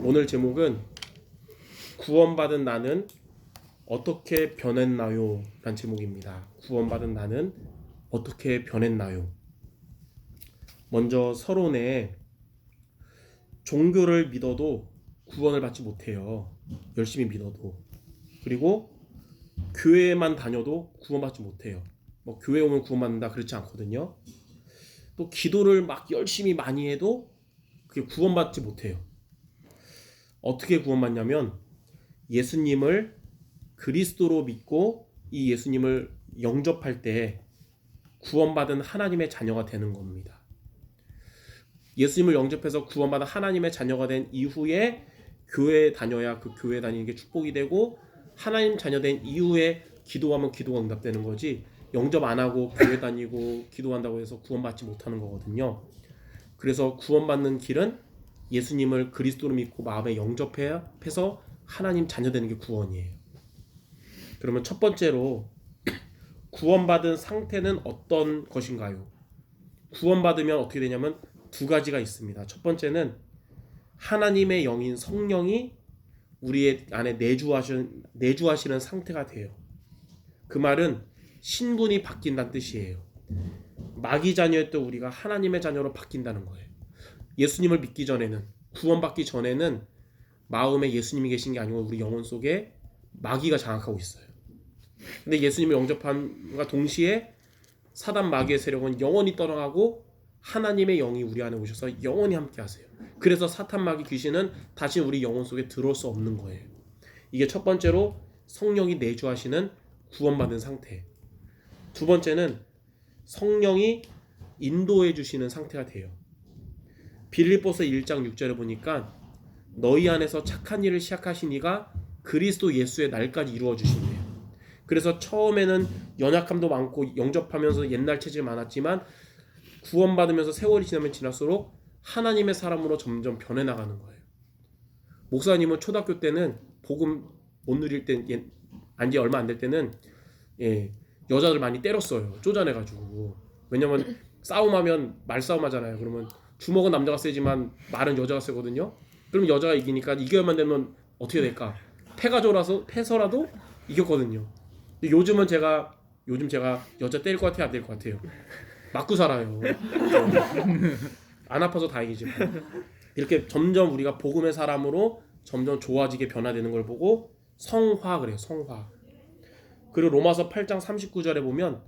오늘 제목은 구원받은 나는 어떻게 변했나요? 란 제목입니다. 구원받은 나는 어떻게 변했나요? 먼저 서론에 종교를 믿어도 구원을 받지 못해요. 열심히 믿어도. 그리고 교회만 다녀도 구원받지 못해요. 뭐 교회 오면 구원받는다 그렇지 않거든요. 또 기도를 막 열심히 많이 해도 그게 구원받지 못해요. 어떻게 구원받냐면 예수님을 그리스도로 믿고 이 예수님을 영접할 때 구원받은 하나님의 자녀가 되는 겁니다. 예수님을 영접해서 구원받은 하나님의 자녀가 된 이후에 교회에 다녀야 그 교회 다니는 게 축복이 되고 하나님 자녀 된 이후에 기도하면 기도가 응답되는 거지, 영접 안 하고 교회 다니고 기도한다고 해서 구원받지 못하는 거거든요. 그래서 구원받는 길은 예수님을 그리스도로 믿고 마음에 영접해서 하나님 자녀 되는 게 구원이에요. 그러면 첫 번째로 구원받은 상태는 어떤 것인가요? 구원받으면 어떻게 되냐면 두 가지가 있습니다. 첫 번째는 하나님의 영인 성령이 우리의 안에 내주하시는 상태가 돼요. 그 말은 신분이 바뀐다는 뜻이에요. 마귀 자녀였던 우리가 하나님의 자녀로 바뀐다는 거예요. 예수님을 믿기 전에는, 구원받기 전에는 마음에 예수님이 계신 게 아니고 우리 영혼 속에 마귀가 장악하고 있어요. 근데 예수님을 영접함과 동시에 사단 마귀의 세력은 영원히 떠나가고 하나님의 영이 우리 안에 오셔서 영원히 함께 하세요. 그래서 사탄 마귀 귀신은 다시 우리 영혼 속에 들어올 수 없는 거예요. 이게 첫 번째로 성령이 내주하시는 구원받은 상태. 두 번째는 성령이 인도해 주시는 상태가 돼요. 빌립보서 1장 6절에 보니까 너희 안에서 착한 일을 시작하신 이가 그리스도 예수의 날까지 이루어 주신대요. 그래서 처음에는 연약함도 많고 영접하면서 옛날 체질 많았지만 구원받으면서 세월이 지나면 지날수록 하나님의 사람으로 점점 변해나가는 거예요. 목사님은 초등학교 때는 복음 못 누릴 때, 안지 얼마 안 될 때는 여자들 많이 때렸어요. 쪼잔해가지고. 왜냐면 싸움하면 말싸움 하잖아요. 그러면 주먹은 남자가 세지만 말은 여자가 세거든요. 그럼 여자가 이기니까 이겨야만 되면 어떻게 될까? 패서라도 이겼거든요. 근데 요즘 제가 여자 때릴 것 같아요, 안 때릴 것 같아요? 맞고 살아요. 안 아파서 다행이지. 이렇게 점점 우리가 복음의 사람으로 점점 좋아지게 변화되는 걸 보고 성화 그래요. 성화. 그리고 로마서 8장 39절에 보면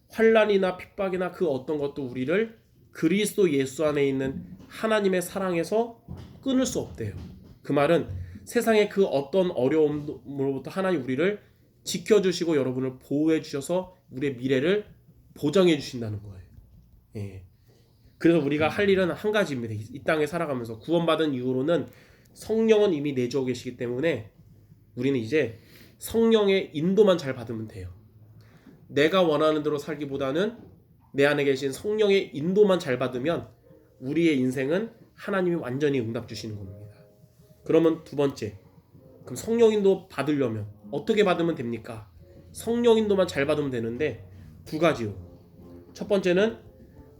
환난이나 핍박이나 그 어떤 것도 우리를 그리스도 예수 안에 있는 하나님의 사랑에서 끊을 수 없대요. 그 말은 세상의 그 어떤 어려움으로부터 하나님 우리를 지켜주시고 여러분을 보호해 주셔서 우리의 미래를 보장해 주신다는 거예요. 그래서 우리가 할 일은 한 가지입니다. 이 땅에 살아가면서 구원받은 이후로는 성령은 이미 내주어 계시기 때문에 우리는 이제 성령의 인도만 잘 받으면 돼요. 내가 원하는 대로 살기보다는 내 안에 계신 성령의 인도만 잘 받으면 우리의 인생은 하나님이 완전히 응답 주시는 겁니다. 그러면 두 번째, 그럼 성령 인도 받으려면 어떻게 받으면 됩니까? 성령 인도만 잘 받으면 되는데 두 가지요. 첫 번째는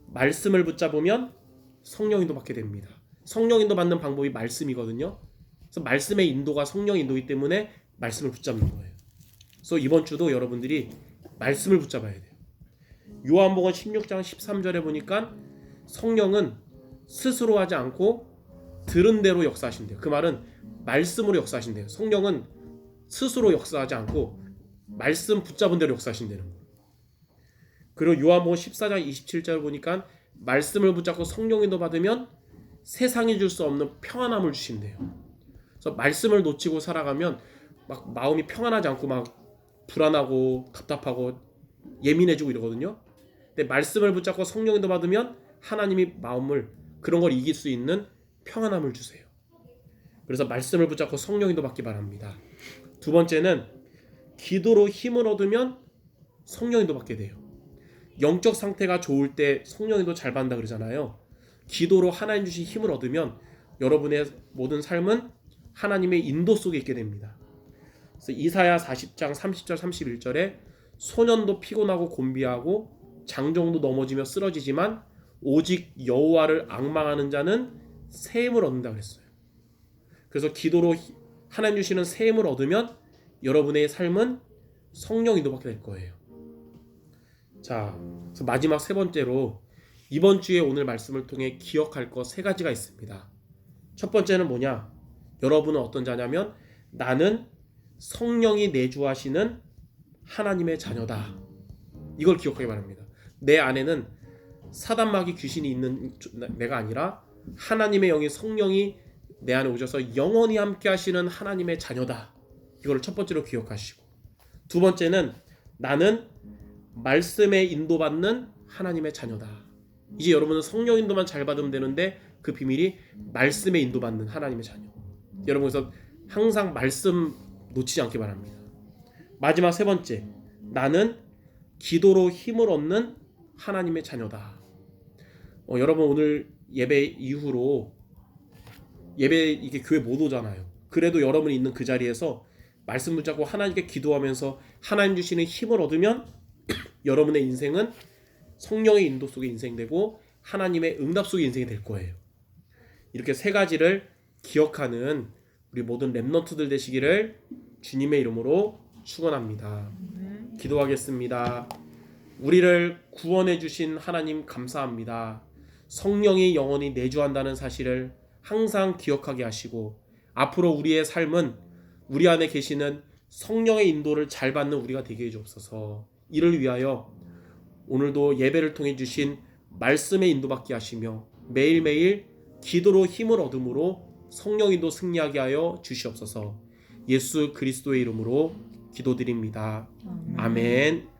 말씀을 붙잡으면 성령 인도 받게 됩니다. 성령 인도 받는 방법이 말씀이거든요. 그래서 말씀의 인도가 성령 인도이기 때문에 말씀을 붙잡는 거예요. 그래서 이번 주도 여러분들이 말씀을 붙잡아야 돼요. 요한복음 16장 13절에 보니까 성령은 스스로 하지 않고 들은 대로 역사하신대요. 그 말은 말씀으로 역사하신대요. 성령은 스스로 역사하지 않고 말씀 붙잡은 대로 역사하신다는 거예요. 그리고 요한복음 14장 27절 보니까 말씀을 붙잡고 성령 인도 받으면 세상이 줄 수 없는 평안함을 주신대요. 그래서 말씀을 놓치고 살아가면 막 마음이 평안하지 않고 막 불안하고 답답하고 예민해지고 이러거든요. 근데 말씀을 붙잡고 성령 인도 받으면 하나님이 마음을 그런 걸 이길 수 있는 평안함을 주세요. 그래서 말씀을 붙잡고 성령 인도 받기 바랍니다. 두 번째는 기도로 힘을 얻으면 성령 인도 받게 돼요. 영적 상태가 좋을 때 성령 인도 잘 받는다 그러잖아요. 기도로 하나님 주신 힘을 얻으면 여러분의 모든 삶은 하나님의 인도 속에 있게 됩니다. 그래서 이사야 40장 30절 31절에 소년도 피곤하고 곤비하고 장정도 넘어지며 쓰러지지만 오직 여호와를 앙망하는 자는 새 힘을 얻는다 그랬어요. 그래서 기도로 하나님 주시는 새 힘을 얻으면 여러분의 삶은 성령 인도받게 될 거예요. 자, 그래서 마지막 세 번째로 이번 주에 오늘 말씀을 통해 기억할 것 세 가지가 있습니다. 첫 번째는 뭐냐? 여러분은 어떤 자냐면 나는 성령이 내주하시는 하나님의 자녀다. 이걸 기억하기 바랍니다. 내 안에는 사단마귀 귀신이 있는 내가 아니라 하나님의 영이 성령이 내 안에 오셔서 영원히 함께 하시는 하나님의 자녀다. 이걸 첫 번째로 기억하시고, 두 번째는 나는 말씀에 인도받는 하나님의 자녀다. 이제 여러분은 성령 인도만 잘 받으면 되는데 그 비밀이 말씀에 인도받는 하나님의 자녀. 여러분 그래서 항상 말씀 놓치지 않기 바랍니다. 마지막 세 번째, 나는 기도로 힘을 얻는 하나님의 자녀다. 여러분 오늘 예배 이후로 예배 이게 교회 못 오잖아요. 그래도 여러분이 있는 그 자리에서 말씀 붙잡고 하나님께 기도하면서 하나님 주시는 힘을 얻으면 여러분의 인생은 성령의 인도 속의 인생이 되고 하나님의 응답 속의 인생이 될 거예요. 이렇게 세 가지를 기억하는 우리 모든 렘넌트들 되시기를 주님의 이름으로 축원합니다. 기도하겠습니다. 우리를 구원해 주신 하나님 감사합니다. 성령이 영원히 내주한다는 사실을 항상 기억하게 하시고 앞으로 우리의 삶은 우리 안에 계시는 성령의 인도를 잘 받는 우리가 되게 해주옵소서. 이를 위하여 오늘도 예배를 통해 주신 말씀에 인도받게 하시며 매일매일 기도로 힘을 얻음으로 성령 인도 승리하게 하여 주시옵소서. 예수 그리스도의 이름으로 기도드립니다. 아멘.